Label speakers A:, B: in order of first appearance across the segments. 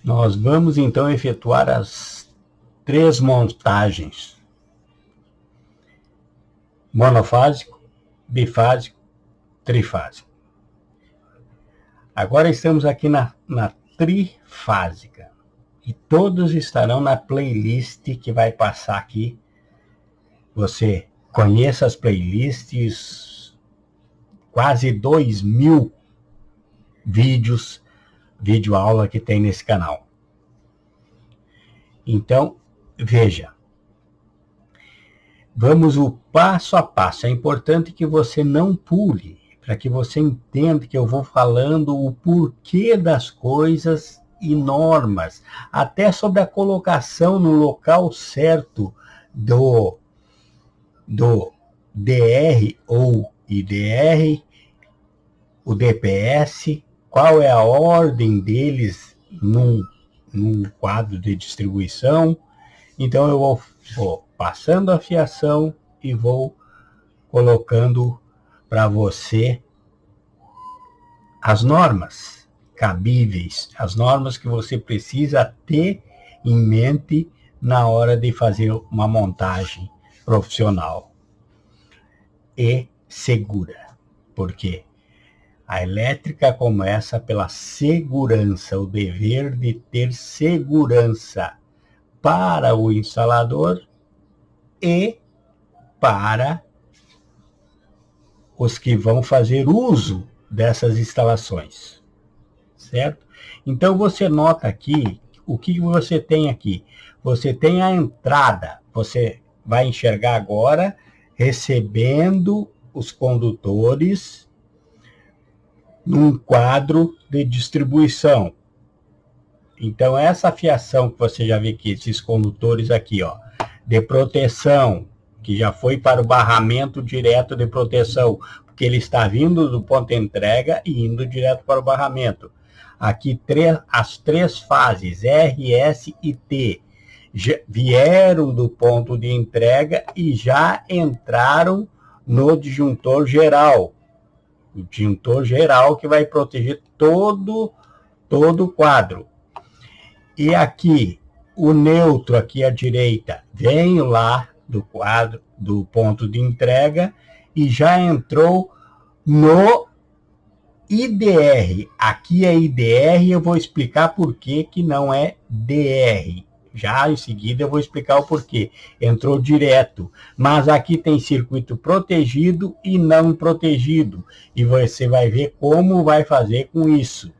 A: Nós vamos então efetuar as 3 montagens: monofásico, bifásico, trifásico. Agora estamos aqui na trifásica e todos estarão na playlist que vai passar aqui. Você conheça as playlists, quase 2.000 vídeos, videoaula que tem nesse canal. Então, veja. Vamos o passo a passo. É importante que você não pule, para que você entenda que eu vou falando o porquê das coisas e normas, até sobre a colocação no local certo do DR ou IDR, o DPS, qual é a ordem deles num quadro de distribuição. Então eu vou passando a fiação e vou colocando para você as normas cabíveis, as normas que você precisa ter em mente na hora de fazer uma montagem profissional e segura. Porque a elétrica começa pela segurança, o dever de ter segurança para o instalador e para os que vão fazer uso dessas instalações, certo? Então você nota aqui, o que você tem aqui? Você tem a entrada, você vai enxergar agora recebendo os condutores num quadro de distribuição. Então essa fiação que você já vê aqui, esses condutores aqui, ó, de proteção, que já foi para o barramento direto de proteção, porque ele está vindo do ponto de entrega e indo direto para o barramento. Aqui as 3 fases, R, S e T, vieram do ponto de entrega e já entraram no disjuntor geral. O disjuntor geral que vai proteger todo o quadro. E aqui, o neutro aqui à direita, vem lá do quadro, do ponto de entrega e já entrou no IDR. Aqui é IDR, eu vou explicar por que não é DR. Já em seguida eu vou explicar o porquê. Entrou direto. Mas aqui tem circuito protegido e não protegido. E você vai ver como vai fazer com isso.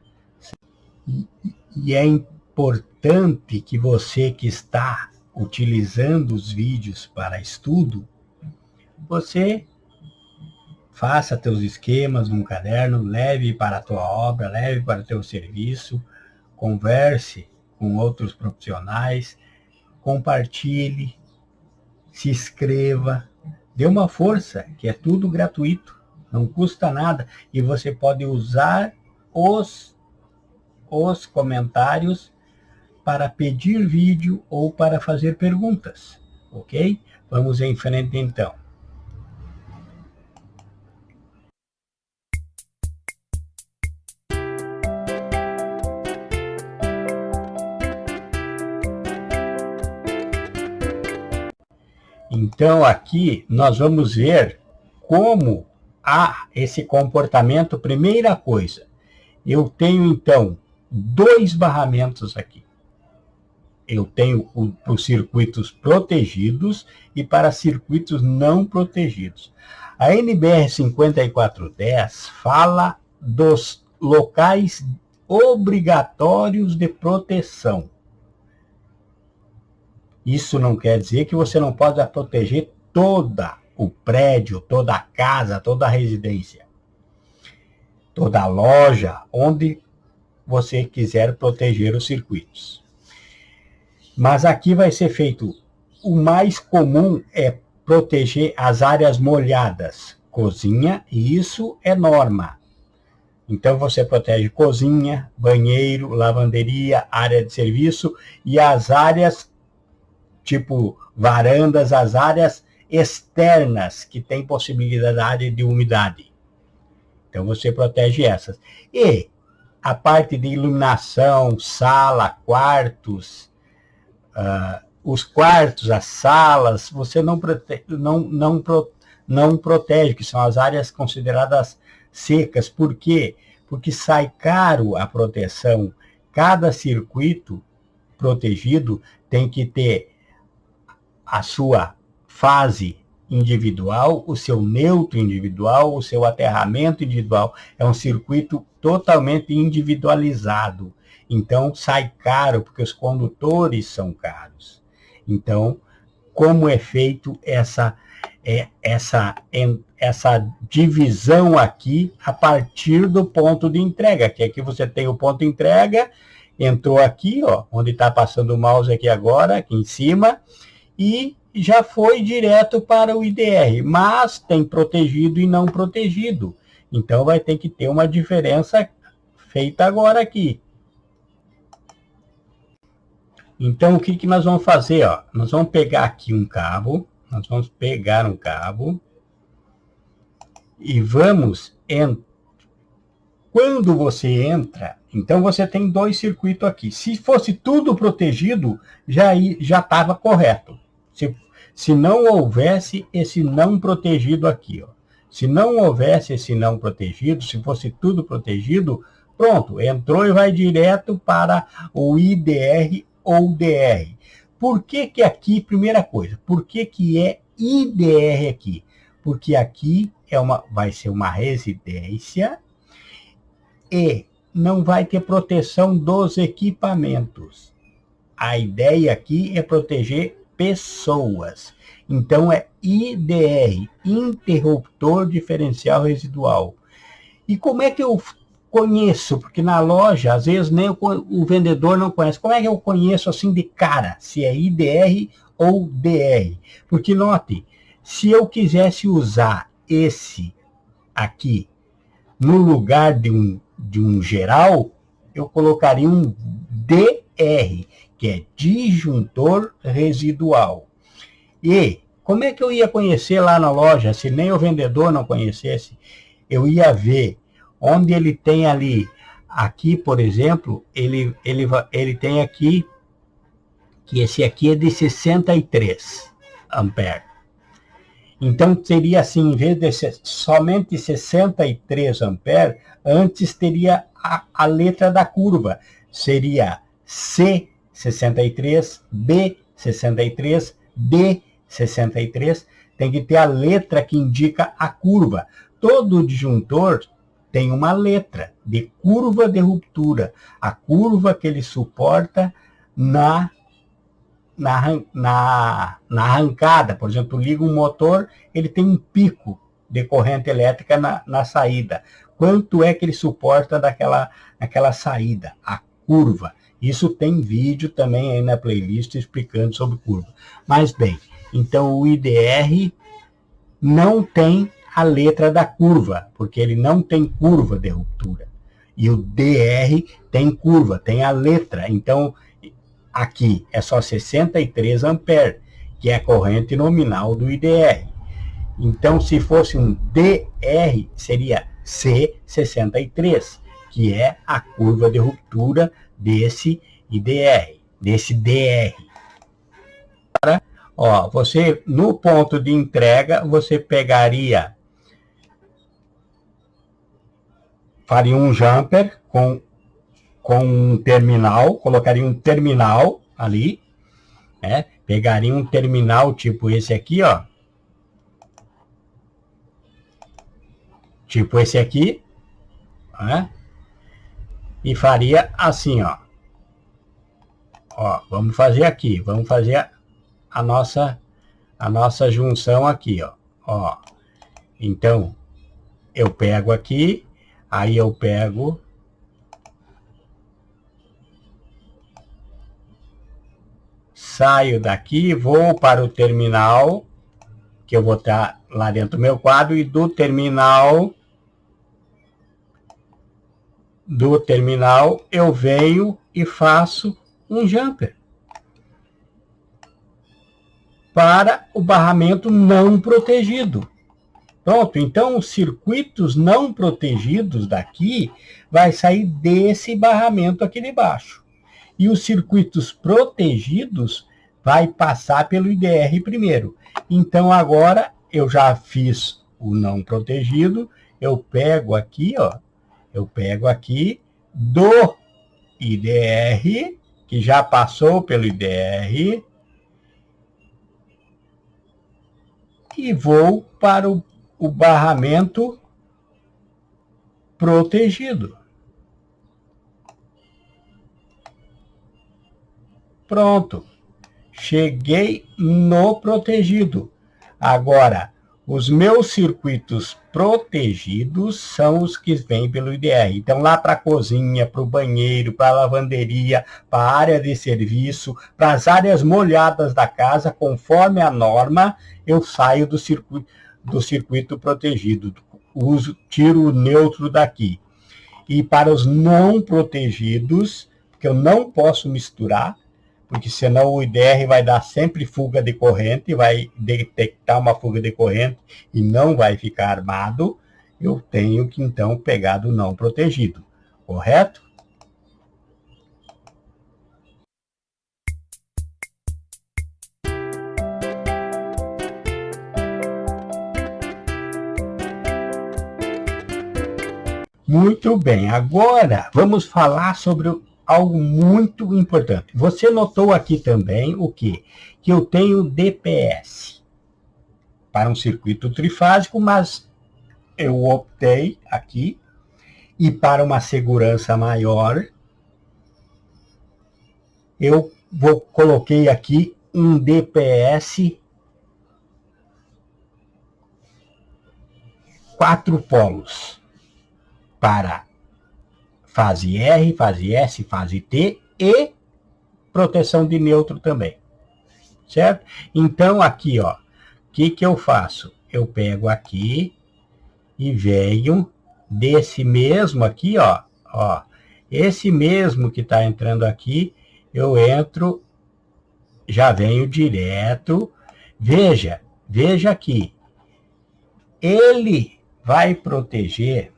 A: E é importante que você que está utilizando os vídeos para estudo, você faça teus esquemas num caderno, leve para a tua obra, leve para o teu serviço, converse com outros profissionais, compartilhe, se inscreva, dê uma força, que é tudo gratuito, não custa nada, e você pode usar os comentários para pedir vídeo ou para fazer perguntas, ok? Vamos em frente então. Então, aqui nós vamos ver como há esse comportamento. Primeira coisa, eu tenho, então, 2 barramentos aqui. Eu tenho para os circuitos protegidos e para circuitos não protegidos. A NBR 5410 fala dos locais obrigatórios de proteção. Isso não quer dizer que você não pode proteger todo o prédio, toda a casa, toda a residência, toda a loja, onde você quiser proteger os circuitos. Mas aqui vai ser feito, o mais comum é proteger as áreas molhadas, cozinha, e isso é norma. Então você protege cozinha, banheiro, lavanderia, área de serviço e as áreas tipo varandas, as áreas externas que tem possibilidade de umidade. Então você protege essas. E a parte de iluminação, sala, quartos, os quartos, as salas, você não protege, que são as áreas consideradas secas. Por quê? Porque sai caro a proteção. Cada circuito protegido tem que ter a sua fase individual, o seu neutro individual, o seu aterramento individual. É um circuito totalmente individualizado. Então, sai caro, porque os condutores são caros. Então, como é feito essa divisão aqui a partir do ponto de entrega, que aqui você tem o ponto de entrega, entrou aqui, ó, onde está passando o mouse aqui agora, aqui em cima, e já foi direto para o IDR, mas tem protegido e não protegido. Então vai ter que ter uma diferença feita agora aqui. Então o que nós vamos fazer? Ó? Nós vamos pegar aqui um cabo, e vamos quando você entra, então você tem dois circuitos aqui. Se fosse tudo protegido, já estava correto. Se não houvesse esse não protegido aqui, ó. Se não houvesse esse não protegido, se fosse tudo protegido, pronto, entrou e vai direto para o IDR ou DR. Por que aqui, primeira coisa, por que é IDR aqui? Porque aqui vai ser uma residência e não vai ter proteção dos equipamentos. A ideia aqui é proteger pessoas. Então é IDR, interruptor diferencial residual. E como é que eu conheço? Porque na loja, às vezes, nem o vendedor não conhece. Como é que eu conheço assim de cara, se é IDR ou DR? Porque note, se eu quisesse usar esse aqui no lugar de um geral, eu colocaria um DR, que é disjuntor residual. E como é que eu ia conhecer lá na loja, se nem o vendedor não conhecesse? Eu ia ver onde ele tem ali, aqui, por exemplo, ele tem aqui, que esse aqui é de 63 amperes. Então, seria assim, em vez de ser somente 63 amperes, antes teria a letra da curva. Seria C63, B63, D63. Tem que ter a letra que indica a curva. Todo disjuntor tem uma letra de curva de ruptura. A curva que ele suporta na arrancada. Por exemplo, liga um motor, ele tem um pico de corrente elétrica na saída. Quanto é que ele suporta naquela saída? A curva. Isso tem vídeo também aí na playlist explicando sobre curva. Mas bem, então o IDR não tem a letra da curva, porque ele não tem curva de ruptura. E o DR tem curva, tem a letra. Então, aqui é só 63 amperes, que é a corrente nominal do IDR. Então, se fosse um DR, seria C63, que é a curva de ruptura desse IDR, desse DR. Agora, ó, você, no ponto de entrega, você faria um jumper com um terminal, colocaria um terminal ali, né? Pegaria um terminal tipo esse aqui, ó. Tipo esse aqui, né? E faria assim, ó. Ó, vamos fazer aqui, vamos fazer a nossa junção aqui, ó. Ó. Então, eu pego aqui, aí eu pego saio daqui, vou para o terminal, que eu vou estar lá dentro do meu quadro, e do terminal eu venho e faço um jumper para o barramento não protegido. Pronto, então os circuitos não protegidos daqui vai sair desse barramento aqui de baixo. E os circuitos protegidos vai passar pelo IDR primeiro. Então agora eu já fiz o não protegido, eu pego aqui, ó, eu pego aqui do IDR, que já passou pelo IDR, e vou para o barramento protegido. Pronto. Cheguei no protegido. Agora, os meus circuitos protegidos são os que vêm pelo IDR. Então, lá para a cozinha, para o banheiro, para a lavanderia, para a área de serviço, para as áreas molhadas da casa, conforme a norma, eu saio do circuito protegido. Tiro o neutro daqui. E para os não protegidos, que eu não posso misturar, porque senão o IDR vai dar sempre fuga de corrente, vai detectar uma fuga de corrente e não vai ficar armado, eu tenho que então pegar do não protegido, correto? Muito bem, agora vamos falar sobre algo muito importante. Você notou aqui também o quê? Que eu tenho DPS para um circuito trifásico, mas eu optei aqui, e para uma segurança maior, eu coloquei aqui um DPS 4 polos para fase R, fase S, fase T e proteção de neutro também, certo? Então aqui, ó, o que eu faço? Eu pego aqui e venho desse mesmo aqui, ó, esse mesmo que está entrando aqui, eu entro, já venho direto, veja aqui, ele vai proteger,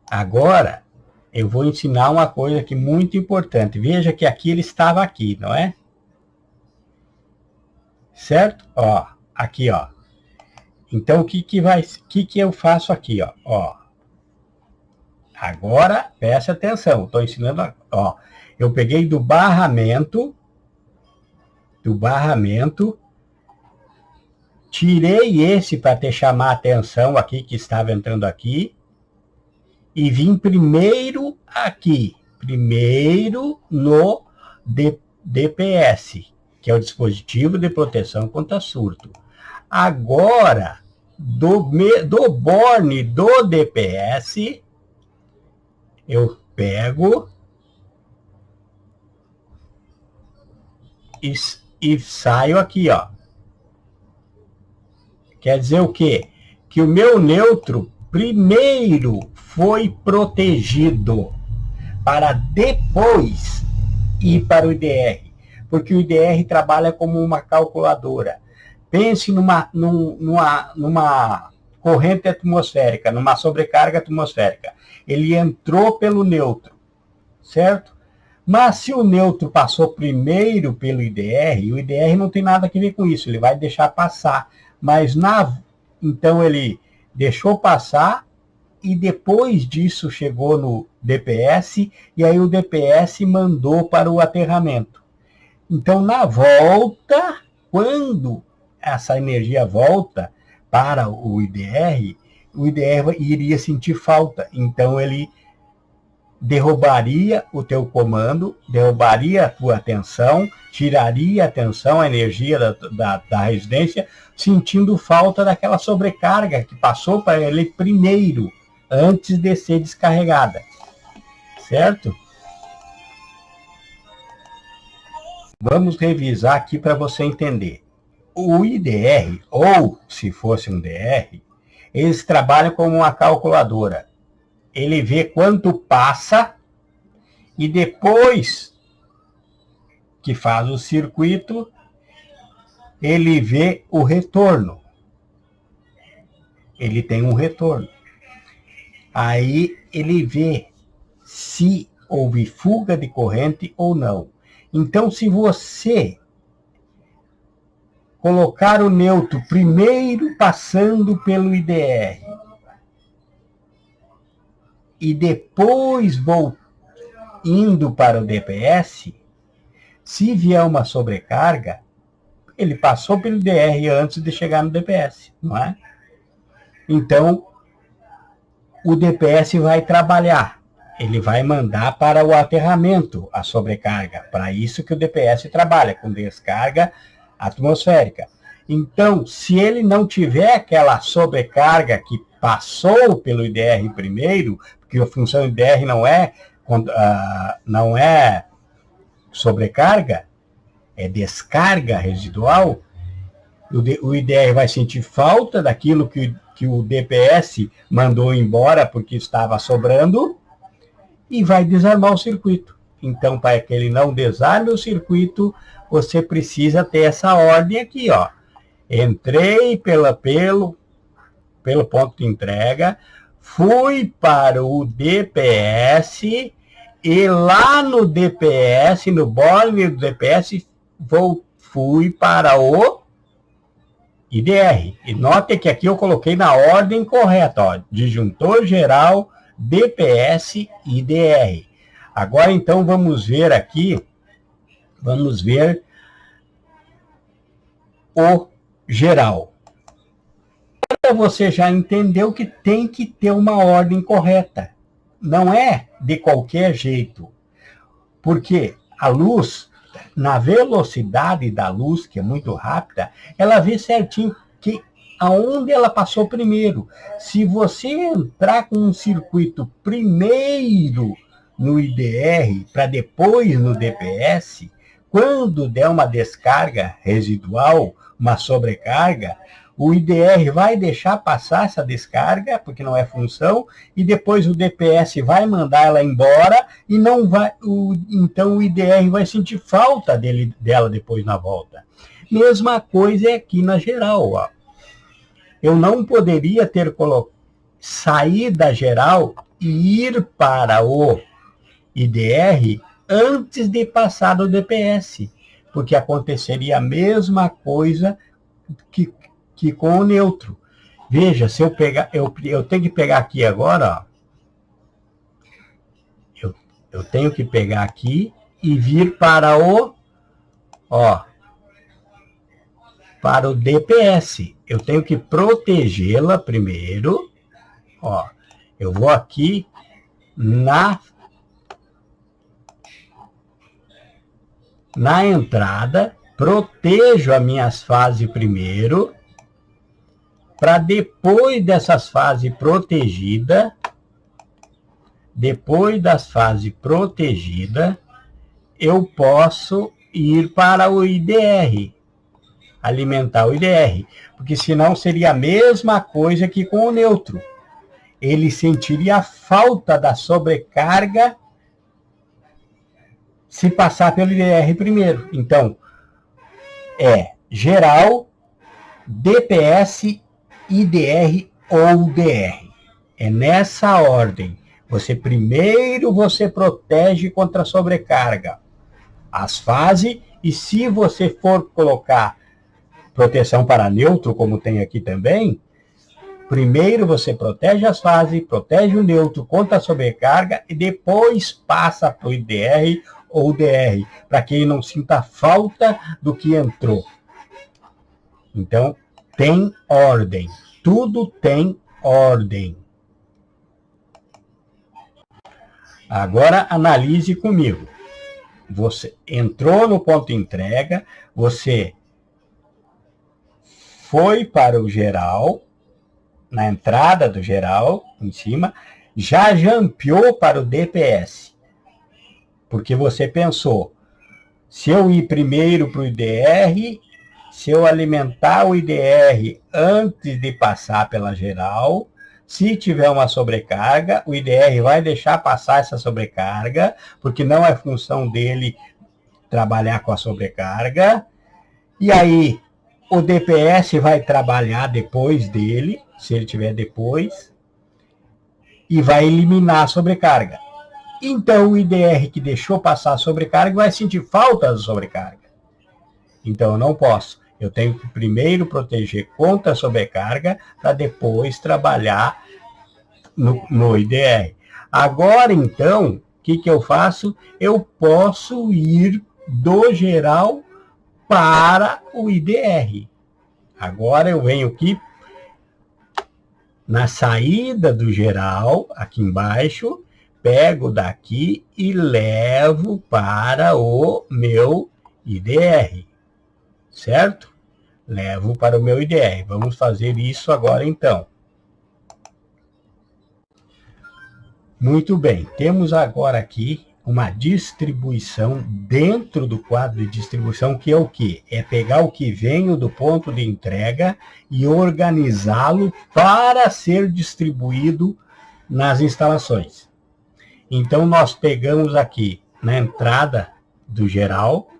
A: agora eu vou ensinar uma coisa aqui muito importante, veja que aqui ele estava aqui, não é? Certo? Ó, aqui, ó. Então, o que eu faço aqui, ó? Agora, preste atenção, estou ensinando, ó. Eu peguei do barramento, tirei esse para te chamar a atenção aqui, que estava entrando aqui, e vim primeiro aqui, no DPS, que é o dispositivo de proteção contra surto. Agora, do borne do DPS, eu pego e saio aqui, ó. Quer dizer o quê? Que o meu neutro primeiro foi protegido para depois ir para o IDR. Porque o IDR trabalha como uma calculadora. Pense numa corrente atmosférica, numa sobrecarga atmosférica. Ele entrou pelo neutro, certo? Mas se o neutro passou primeiro pelo IDR, o IDR não tem nada a ver com isso, ele vai deixar passar. Mas então ele deixou passar e depois disso chegou no DPS e aí o DPS mandou para o aterramento. Então na volta, quando essa energia volta para o IDR iria sentir falta. Então ele derrubaria o teu comando, derrubaria a tua atenção, tiraria a atenção, a energia da residência, sentindo falta daquela sobrecarga que passou para ele primeiro, antes de ser descarregada. Certo? Vamos revisar aqui para você entender. O IDR, ou se fosse um DR, eles trabalham como uma calculadora. Ele vê quanto passa e depois que faz o circuito, ele vê o retorno. Ele tem um retorno. Aí ele vê se houve fuga de corrente ou não. Então, se você colocar o neutro primeiro passando pelo IDR e depois indo para o DPS, se vier uma sobrecarga, ele passou pelo IDR antes de chegar no DPS, não é? Então, o DPS vai trabalhar. Ele vai mandar para o aterramento a sobrecarga. Para isso que o DPS trabalha, com descarga atmosférica. Então, se ele não tiver aquela sobrecarga que passou pelo IDR primeiro, porque a função IDR não é sobrecarga, é descarga residual, o IDR vai sentir falta daquilo que o DPS mandou embora porque estava sobrando e vai desarmar o circuito. Então, para que ele não desarme o circuito, você precisa ter essa ordem aqui, ó. Entrei pelo ponto de entrega, fui para o DPS e lá no DPS, no borne do DPS, fui para o IDR. E note que aqui eu coloquei na ordem correta, ó, disjuntor geral, DPS, IDR. Agora, então, vamos ver aqui, o geral. Agora você já entendeu que tem que ter uma ordem correta. Não é de qualquer jeito. Porque a luz, na velocidade da luz, que é muito rápida, ela vê certinho aonde ela passou primeiro. Se você entrar com um circuito primeiro no IDR, para depois no DPS, quando der uma descarga residual, uma sobrecarga, o IDR vai deixar passar essa descarga, porque não é função, e depois o DPS vai mandar ela embora, e não vai, então o IDR vai sentir falta dela depois na volta. Mesma coisa é aqui na geral, ó. Eu não poderia sair da geral e ir para o IDR antes de passar do DPS, porque aconteceria a mesma coisa que com o neutro. Veja, se eu pegar, eu tenho que pegar aqui agora, ó, eu tenho que pegar aqui e vir para para o DPS. Eu tenho que protegê-la primeiro, ó. Eu vou aqui na entrada, protejo as minhas fases primeiro, para depois dessas fases protegidas, eu posso ir para o IDR, alimentar o IDR, porque senão seria a mesma coisa que com o neutro. Ele sentiria a falta da sobrecarga se passar pelo IDR primeiro. Então, é geral, DPS, IDR ou DR. É nessa ordem. Primeiro você protege contra a sobrecarga, as fases, e se você for colocar proteção para neutro, como tem aqui também, primeiro você protege as fases, protege o neutro contra a sobrecarga e depois passa para o IDR ou DR, para que ele não sinta falta do que entrou. Então, tem ordem. Tudo tem ordem. Agora, analise comigo. Você entrou no ponto de entrega, você foi para o geral, na entrada do geral, em cima, já jampeou para o DPS. Porque você pensou, se eu ir primeiro para o IDR, se eu alimentar o IDR antes de passar pela geral, se tiver uma sobrecarga, o IDR vai deixar passar essa sobrecarga, porque não é função dele trabalhar com a sobrecarga. E aí, O DPS vai trabalhar depois dele, se ele tiver depois, e vai eliminar a sobrecarga. Então o IDR que deixou passar a sobrecarga vai sentir falta da sobrecarga. Então eu não posso. Eu tenho que primeiro proteger contra a sobrecarga para depois trabalhar no IDR. Agora então, o que eu faço? Eu posso ir do geral para o IDR. Agora eu venho aqui na saída do geral, aqui embaixo, pego daqui e levo para o meu IDR, certo? Levo para o meu IDR. Vamos fazer isso agora então. Muito bem, temos agora aqui uma distribuição dentro do quadro de distribuição, que é o quê? É pegar o que veio do ponto de entrega e organizá-lo para ser distribuído nas instalações. Então, nós pegamos aqui na entrada do geral,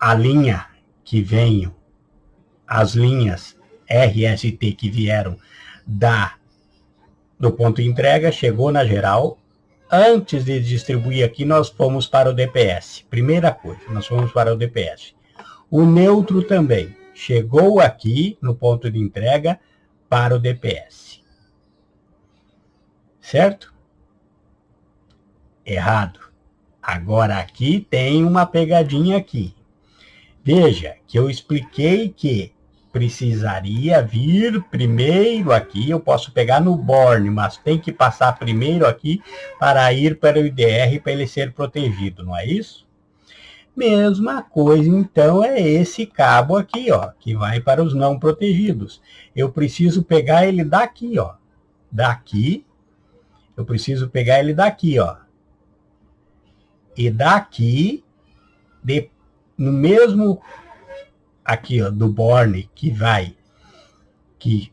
A: a linha que veio, as linhas RST que vieram do ponto de entrega, chegou na geral. Antes de distribuir aqui, nós fomos para o DPS. Primeira coisa, nós fomos para o DPS. O neutro também chegou aqui no ponto de entrega para o DPS. Certo? Errado. Agora aqui tem uma pegadinha aqui. Veja que eu expliquei que precisaria vir primeiro aqui, eu posso pegar no borne, mas tem que passar primeiro aqui para ir para o IDR para ele ser protegido, não é isso? Mesma coisa, então, é esse cabo aqui, ó, que vai para os não protegidos. Eu preciso pegar ele daqui, ó. Daqui, eu preciso pegar ele daqui, ó. E daqui, no mesmo aqui, ó, do borne que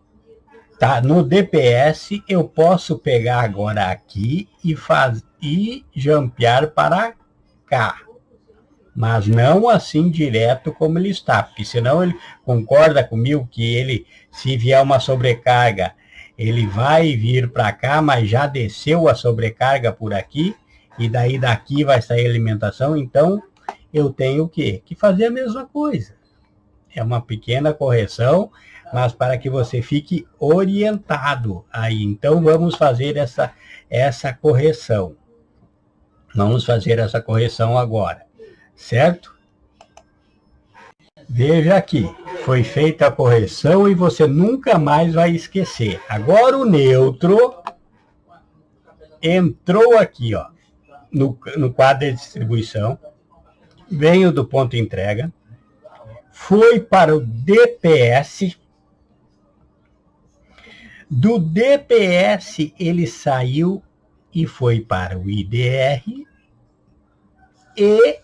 A: tá no DPS, eu posso pegar agora aqui e jumpear para cá. Mas não assim direto como ele está, porque senão ele concorda comigo que ele, se vier uma sobrecarga, ele vai vir para cá, mas já desceu a sobrecarga por aqui, e daí daqui vai sair a alimentação, então eu tenho o quê? Que fazer a mesma coisa. É uma pequena correção, mas para que você fique orientado aí. Então, vamos fazer essa correção. Vamos fazer essa correção agora, certo? Veja aqui, foi feita a correção e você nunca mais vai esquecer. Agora o neutro entrou aqui, ó, no quadro de distribuição, veio do ponto de entrega, foi para o DPS. Do DPS ele saiu e foi para o IDR e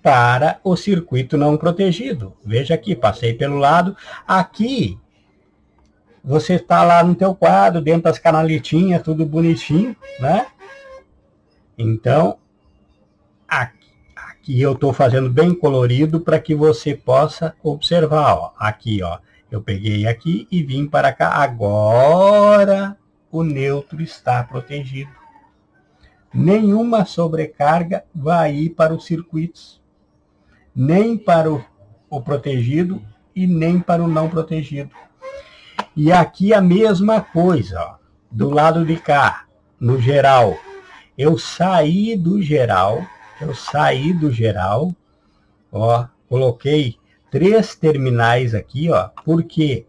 A: para o circuito não protegido. Veja aqui, passei pelo lado. Aqui, você está lá no teu quadro, dentro das canaletinhas, tudo bonitinho, né? Então, aqui eu estou fazendo bem colorido para que você possa observar. Ó. Aqui, ó, eu peguei aqui e vim para cá. Agora o neutro está protegido. Nenhuma sobrecarga vai ir para os circuitos, nem para o protegido e nem para o não protegido. E aqui a mesma coisa, ó, do lado de cá, no geral. Eu saí do geral, ó, coloquei 3 terminais aqui, ó. Por quê?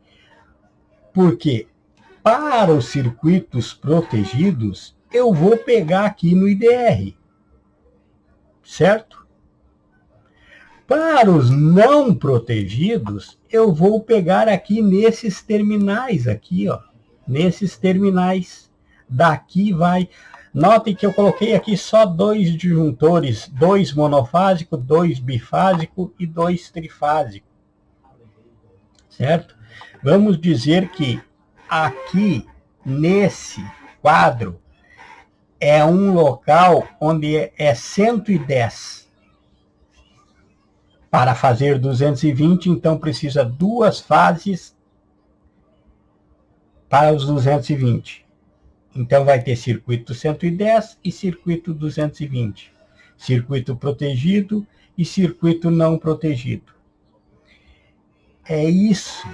A: Porque para os circuitos protegidos, eu vou pegar aqui no IDR, certo? Para os não protegidos, eu vou pegar aqui nesses terminais, aqui, ó. Nesses terminais. Daqui vai... Notem que eu coloquei aqui só 2 disjuntores, 2 monofásicos, 2 bifásicos e 2 trifásicos. Certo? Vamos dizer que aqui, nesse quadro, é um local onde é 110. Para fazer 220, então precisa duas fases para os 220. Então vai ter circuito 110 e circuito 220. Circuito protegido e circuito não protegido. É isso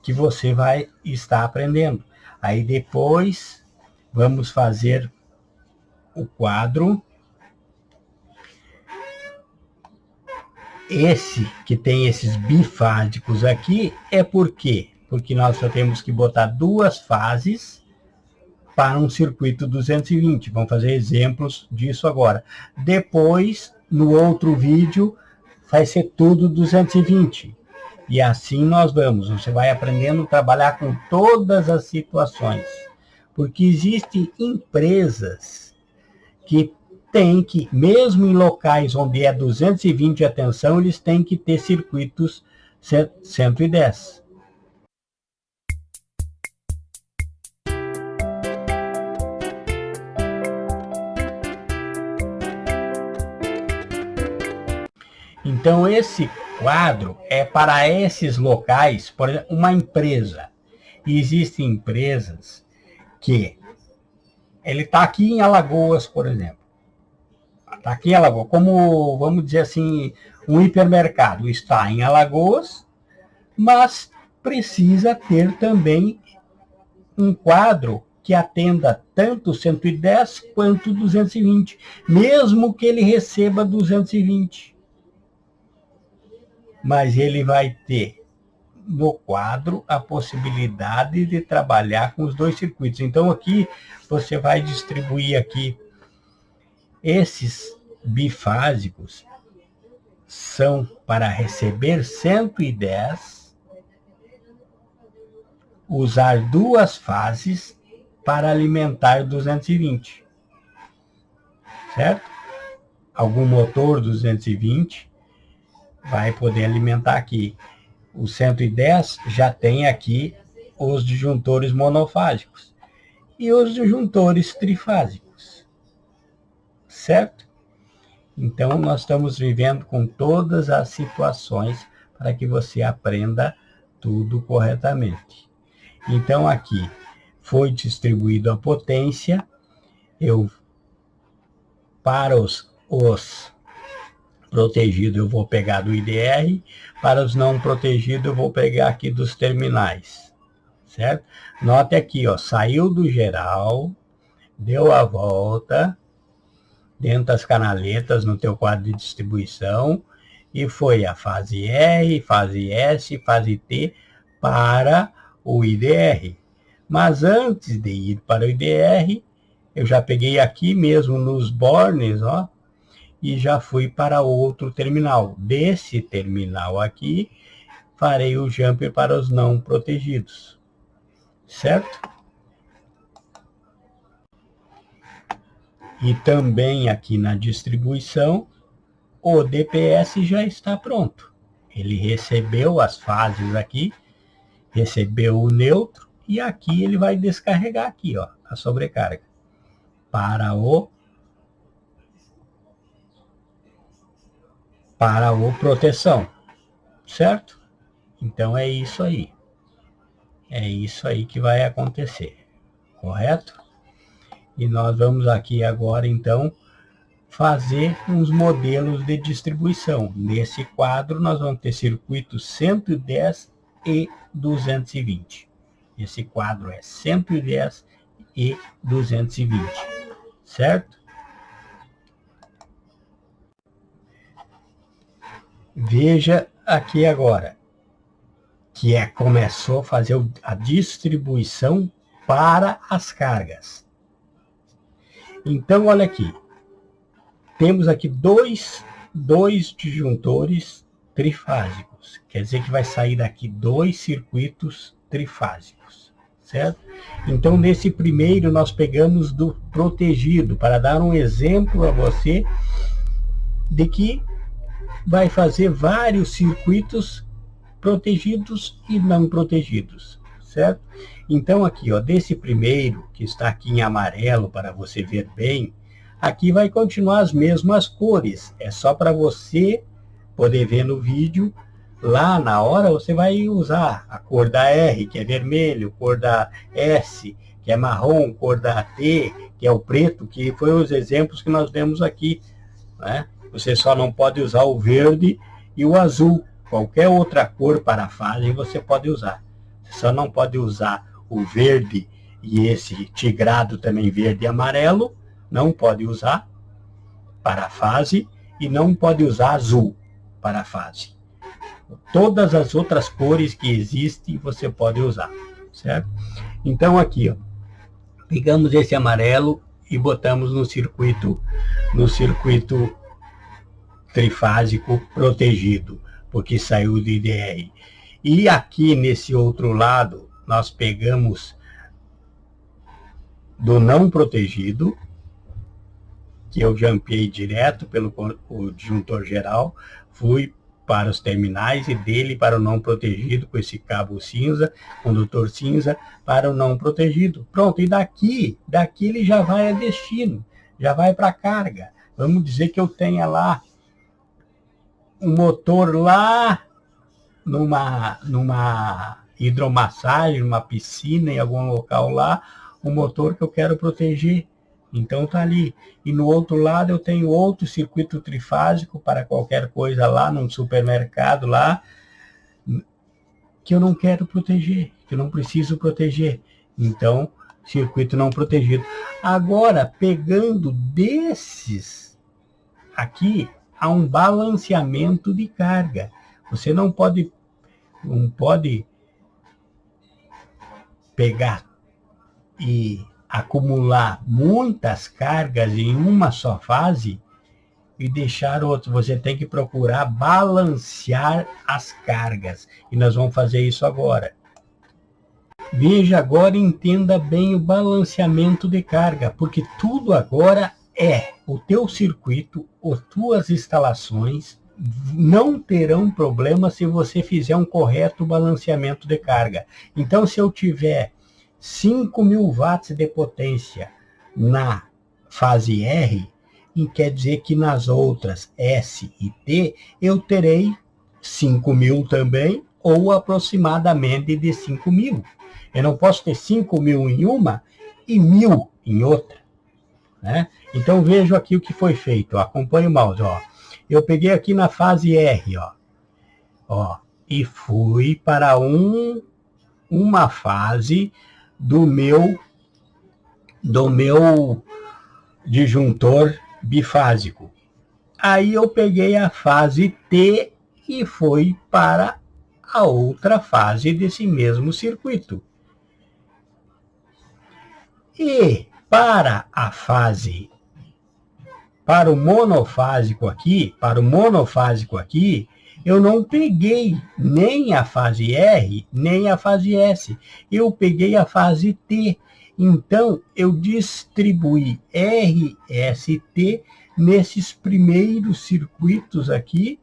A: que você vai estar aprendendo. Aí depois vamos fazer o quadro. Esse que tem esses bifásicos aqui é por quê? Porque nós só temos que botar duas fases para um circuito 220. Vamos fazer exemplos disso agora. Depois, no outro vídeo, vai ser tudo 220. E assim nós vamos. Você vai aprendendo a trabalhar com todas as situações. Porque existem empresas que têm que, mesmo em locais onde é 220 a tensão, eles têm que ter circuitos 110. Então, esse quadro é para esses locais, por exemplo, uma empresa. E existem empresas que ele está aqui em Alagoas, por exemplo. Está aqui em Alagoas, como, vamos dizer assim, um hipermercado está em Alagoas, mas precisa ter também um quadro que atenda tanto 110 quanto 220, mesmo que ele receba 220. Mas ele vai ter no quadro a possibilidade de trabalhar com os dois circuitos. Então aqui você vai distribuir aqui esses bifásicos são para receber 110, usar duas fases para alimentar 220. Certo? Algum motor 220 vai poder alimentar aqui. O 110 já tem aqui os disjuntores monofásicos e os disjuntores trifásicos, certo? Então, nós estamos vivendo com todas as situações para que você aprenda tudo corretamente. Então, aqui foi distribuído a potência. Para os protegidos, eu vou pegar do IDR. Para os não protegidos, eu vou pegar aqui dos terminais, certo? Note aqui, ó, saiu do geral, deu a volta dentro das canaletas no teu quadro de distribuição e foi a fase R, fase S, fase T para o IDR. Mas antes de ir para o IDR, eu já peguei aqui mesmo nos bornes, ó, e já fui para outro terminal. Desse terminal aqui, farei o jumper para os não protegidos, certo? E também aqui na distribuição, o DPS já está pronto. Ele recebeu as fases aqui, recebeu o neutro, e aqui ele vai descarregar aqui, ó, a sobrecarga para o proteção, certo? Então é isso aí. É isso aí que vai acontecer, correto? E nós vamos aqui agora, então, fazer uns modelos de distribuição. Nesse quadro, nós vamos ter circuitos 110 e 220. Esse quadro é 110 e 220, certo? Veja aqui agora, que começou a fazer a distribuição para as cargas. Então, olha aqui, temos aqui dois disjuntores trifásicos. Quer dizer que vai sair daqui 2 circuitos trifásicos, certo? Então, nesse primeiro, nós pegamos do protegido, para dar um exemplo a você de que vai fazer vários circuitos protegidos e não protegidos, certo? Então, aqui, ó, desse primeiro, que está aqui em amarelo, para você ver bem, aqui vai continuar as mesmas cores. É só para você poder ver no vídeo. Lá na hora você vai usar a cor da R, que é vermelho, cor da S, que é marrom, cor da T, que é o preto, que foi os exemplos que nós demos aqui, né? Você só não pode usar o verde e o azul. Qualquer outra cor para a fase você pode usar. Você só não pode usar o verde e esse tigrado também verde e amarelo, não pode usar para a fase, e não pode usar azul para a fase. Todas as outras cores que existem você pode usar, certo? Então aqui, ó, pegamos esse amarelo e botamos no circuito trifásico protegido, porque saiu do IDR. E aqui nesse outro lado, nós pegamos do não protegido, que eu jampeei direto pelo o disjuntor geral, fui para os terminais e dele para o não protegido, com esse cabo cinza, condutor cinza, para o não protegido. Pronto, e daqui ele já vai a destino, já vai para a carga. Vamos dizer que eu tenha lá um motor lá numa hidromassagem, numa piscina, em algum local lá, um motor que eu quero proteger. Então tá ali. E no outro lado eu tenho outro circuito trifásico para qualquer coisa lá, num supermercado lá, que eu não quero proteger, que eu não preciso proteger. Então, circuito não protegido. Agora, pegando desses aqui, há um balanceamento de carga. Você não pode pegar e acumular muitas cargas em uma só fase e deixar outro. Você tem que procurar balancear as cargas. E nós vamos fazer isso agora. Veja agora e entenda bem o balanceamento de carga, porque tudo agora é o teu circuito, as tuas instalações não terão problema se você fizer um correto balanceamento de carga. Então, se eu tiver 5.000 watts de potência na fase R, e quer dizer que nas outras S e T, eu terei 5.000 também, ou aproximadamente de 5.000. Eu não posso ter 5.000 em uma e 1.000 em outra, né? Então vejo aqui o que foi feito. Acompanhe o mouse, ó. Eu peguei aqui na fase R, ó, e fui para uma fase do meu disjuntor bifásico. Aí eu peguei a fase T e fui para a outra fase desse mesmo circuito. E para o monofásico aqui, eu não peguei nem a fase R, nem a fase S. Eu peguei a fase T. Então, eu distribuí R, S e T nesses primeiros circuitos aqui,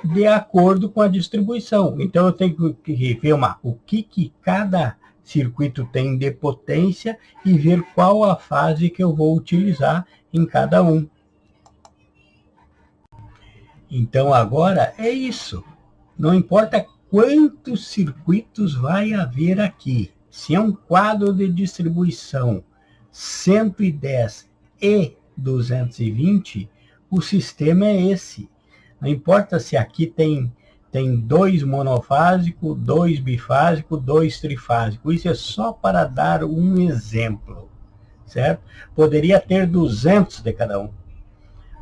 A: de acordo com a distribuição. Então, eu tenho que ver o que cada circuito tem de potência e ver qual a fase que eu vou utilizar em cada um. Então, agora é isso. Não importa quantos circuitos vai haver aqui. Se é um quadro de distribuição 110 e 220, o sistema é esse. Não importa se aqui tem 2 monofásicos, 2 bifásicos, 2 trifásicos. Isso é só para dar um exemplo, certo? Poderia ter 200 de cada um.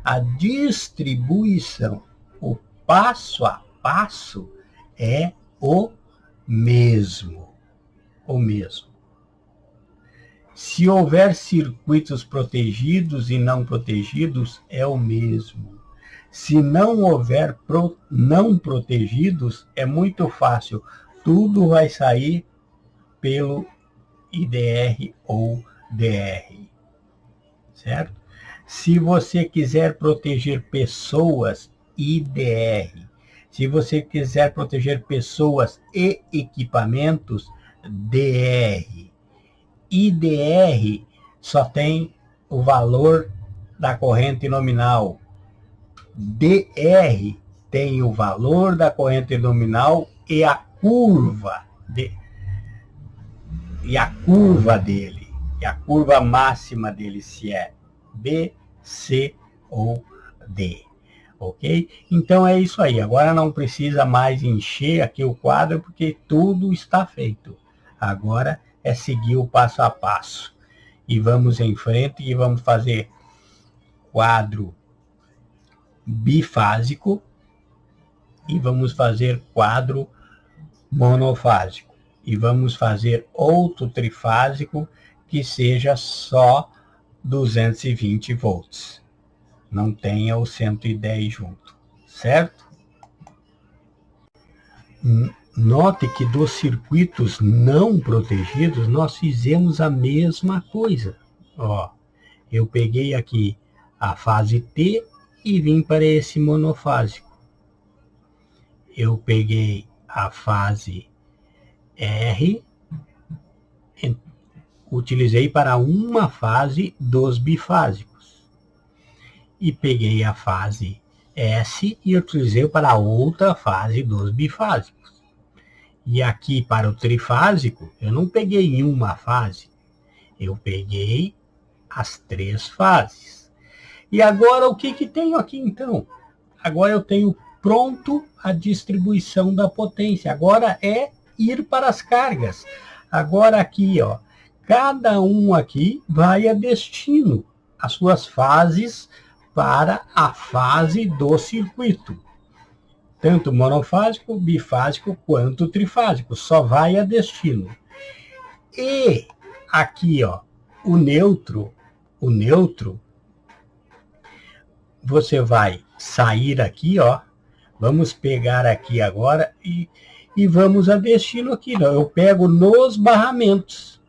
A: A distribuição, o passo a passo, é o mesmo. Se houver circuitos protegidos e não protegidos, é o mesmo. Se não houver não protegidos, é muito fácil. Tudo vai sair pelo IDR ou DR. Certo? Se você quiser proteger pessoas, IDR. Se você quiser proteger pessoas e equipamentos, DR. IDR só tem o valor da corrente nominal. DR tem o valor da corrente nominal e a curva dele, e a curva máxima dele, se é B, C ou D. Ok? Então é isso aí. Agora não precisa mais encher aqui o quadro, porque tudo está feito. Agora é seguir o passo a passo. E vamos em frente e vamos fazer quadro bifásico e vamos fazer quadro monofásico. E vamos fazer outro trifásico que seja só 220 volts. Não tenha o 110 junto, certo? Note que dos circuitos não protegidos, nós fizemos a mesma coisa. Ó, eu peguei aqui a fase T e vim para esse monofásico. Eu peguei a fase R, utilizei para uma fase dos bifásicos. E peguei a fase S e utilizei para outra fase dos bifásicos. E aqui para o trifásico, eu não peguei uma fase, eu peguei as 3 fases. E agora o que tenho aqui então? Agora eu tenho pronto a distribuição da potência. Agora é ir para as cargas. Agora aqui, ó, cada um aqui vai a destino, as suas fases para a fase do circuito. Tanto monofásico, bifásico quanto trifásico. Só vai a destino. E aqui, ó, o neutro, você vai sair aqui, ó. Vamos pegar aqui agora e vamos a destino aqui. Não, eu pego nos barramentos.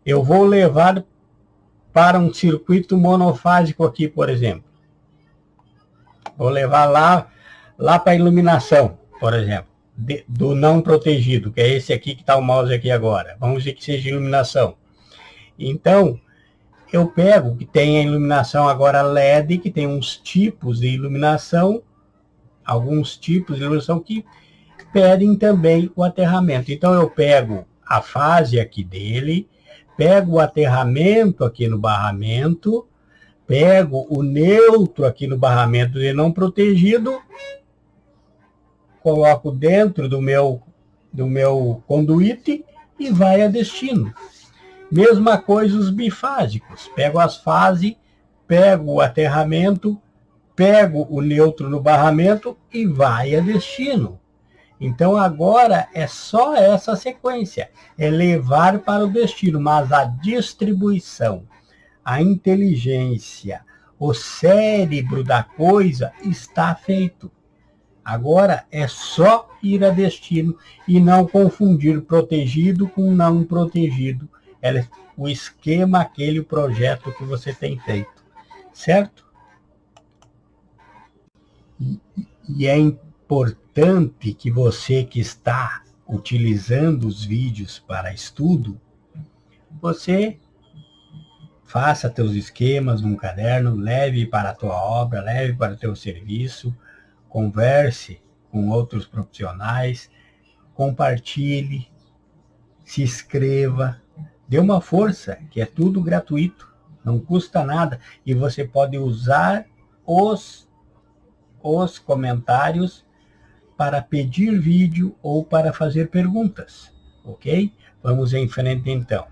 A: Eu vou levar para um circuito monofásico aqui, por exemplo. Vou levar lá para a iluminação, por exemplo, do não protegido, que é esse aqui que está o mouse aqui agora. Vamos dizer que seja iluminação. Então, eu pego que tem a iluminação agora LED, que tem uns tipos de iluminação, alguns tipos de iluminação que pedem também o aterramento. Então, eu pego a fase aqui dele, pego o aterramento aqui no barramento, pego o neutro aqui no barramento de não protegido, coloco dentro do meu conduíte e vai a destino. Mesma coisa os bifásicos. Pego as fases, pego o aterramento, pego o neutro no barramento e vai a destino. Então agora é só essa sequência. É levar para o destino, mas a distribuição, a inteligência, o cérebro da coisa está feito. Agora é só ir a destino e não confundir protegido com não protegido. É o esquema, aquele projeto que você tem feito, certo? E é importante que você que está utilizando os vídeos para estudo, você faça teus esquemas num caderno, leve para a tua obra, leve para o teu serviço, converse com outros profissionais, compartilhe, se inscreva, dê uma força, que é tudo gratuito, não custa nada, e você pode usar os comentários para pedir vídeo ou para fazer perguntas, ok? Vamos em frente então.